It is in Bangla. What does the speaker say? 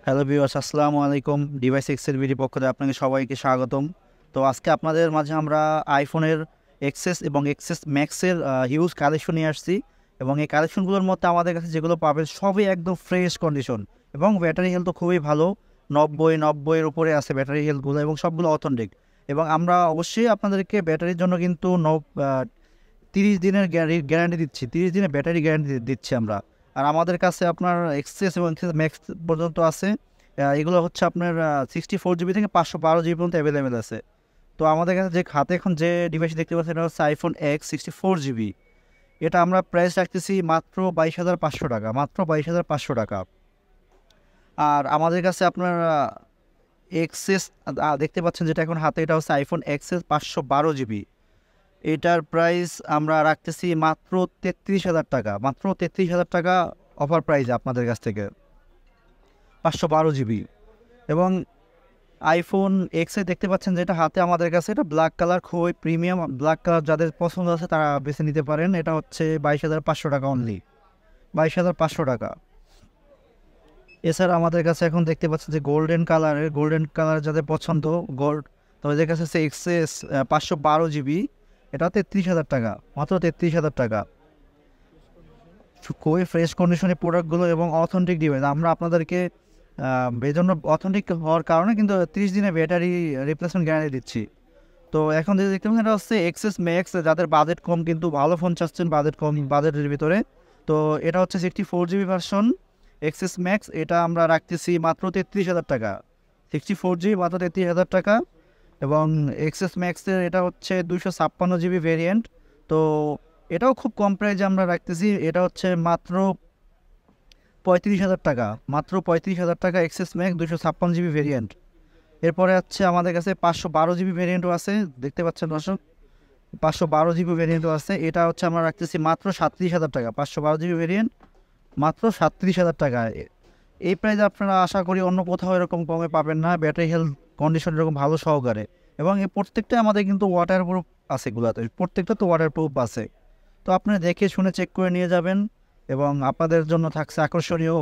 হ্যালো ভিউয়ার্স, আসসালামু আলাইকুম। ডিভাইস এক্সের ভিডিও পক্ষ থেকে আপনাকে সবাইকে স্বাগতম। তো আজকে আপনাদের মাঝে আমরা আইফোনের এক্সেস এবং এক্সেস ম্যাক্সের হিউজ কালেকশন নিয়ে আসছি। এবং এই কালেকশনগুলোর মধ্যে আমাদের কাছে যেগুলো পাবেন সবই একদম ফ্রেশ কন্ডিশন এবং ব্যাটারি হেলথ তো খুবই ভালো। 90-90-এর উপরে আছে ব্যাটারি হেলথগুলো এবং সবগুলো অথেন্টিক। এবং আমরা অবশ্যই আপনাদেরকে ব্যাটারির জন্য কিন্তু 30 দিনের গ্যারান্টি দিচ্ছি, 30 দিনের ব্যাটারি গ্যারান্টি দিচ্ছি আমরা। আর আমাদের কাছে আপনার এক্সেস এবং এক্সেস ম্যাক্স পর্যন্ত আছে। এগুলো হচ্ছে আপনার 64 জিবি থেকে 512 জিবি পর্যন্ত অ্যাভেলেবেল আছে। তো আমাদের কাছে যে হাতে এখন যে ডিভাইস দেখতে পাচ্ছেন এটা হচ্ছে আইফোন এক্স 64 জিবি। এটা আমরা প্রাইস রাখতেছি মাত্র 22,500 টাকা, মাত্র 22,500 টাকা। আর আমাদের কাছে আপনার এক্সেস দেখতে পাচ্ছেন যেটা এখন হাতে, এটা হচ্ছে আইফোন এক্সেস 512 জিবি। এটার প্রাইস আমরা রাখতেছি মাত্র 33,000 টাকা, মাত্র 33,000 টাকা অফার প্রাইস আপনাদের কাছ থেকে, 512 জিবি। এবং আইফোন এক্সে দেখতে পাচ্ছেন যেটা হাতে আমাদের কাছে, এটা ব্ল্যাক কালার, খুবই প্রিমিয়াম ব্ল্যাক কালার, যাদের পছন্দ আছে তারা বেছে নিতে পারেন। এটা হচ্ছে 22,500 টাকা অনলি, 22,500 টাকা। এছাড়া আমাদের কাছে এখন দেখতে পাচ্ছেন যে গোল্ডেন কালার যাদের পছন্দ, গোল্ড, তাদের কাছে হচ্ছে এক্সএস 512 জিবি। এটা 33,000 টাকা, মাত্র 33,000 টাকা। খুবই ফ্রেশ কন্ডিশনের প্রোডাক্টগুলো এবং অথেন্টিক ডিভাইস আমরা আপনাদেরকে এই জন্য অথেন্টিক হওয়ার কারণে কিন্তু 30 দিনের ব্যাটারি রিপ্লেসমেন্ট গ্যারান্টি দিচ্ছি। তো এখন যে দেখতে পাচ্ছেন এটা হচ্ছে এক্সএস ম্যাক্স, যাদের বাজেট কম কিন্তু ভালো ফোন চাচ্ছেন, বাজেট কম বাজেটের ভিতরে। তো এটা হচ্ছে 64 জিবি ভার্সন এক্সএস ম্যাক্স। এটা আমরা রাখতেছি মাত্র 33,000 টাকা, 64 জিবি মাত্র 33,000 টাকা। এবং এক্সএস ম্যাক্সের এটা হচ্ছে 256 জিবি ভেরিয়েন্ট। তো এটাও খুব কম প্রাইজে আমরা রাখতেছি, এটা হচ্ছে মাত্র 35,000 টাকা, মাত্র 35,000 টাকা এক্সএস ম্যাক্স 256 জিবি ভেরিয়েন্ট। এরপরে হচ্ছে আমাদের কাছে 512 জিবি ভেরিয়েন্টও আছে, দেখতে পাচ্ছেন দর্শক, 512 জিবি ভেরিয়েন্টও আছে। এটা হচ্ছে আমরা রাখতেছি মাত্র 37,000 টাকা, 512 জিবি ভেরিয়েন্ট মাত্র 37,000 টাকা। এই প্রাইস আপনারা আশা করি অন্য কোথাও এরকম কমে পাবেন না, ব্যাটারি হেলথ কন্ডিশন এরকম ভালো সহকারে। এবং এই প্রত্যেকটা আমাদের কিন্তু ওয়াটার প্রুফ আছে, এগুলাতে প্রত্যেকটা তো ওয়াটার প্রুফ আছে। তো আপনারা দেখে শুনে চেক করে নিয়ে যাবেন এবং আপনাদের জন্য থাকছে আকর্ষণীয়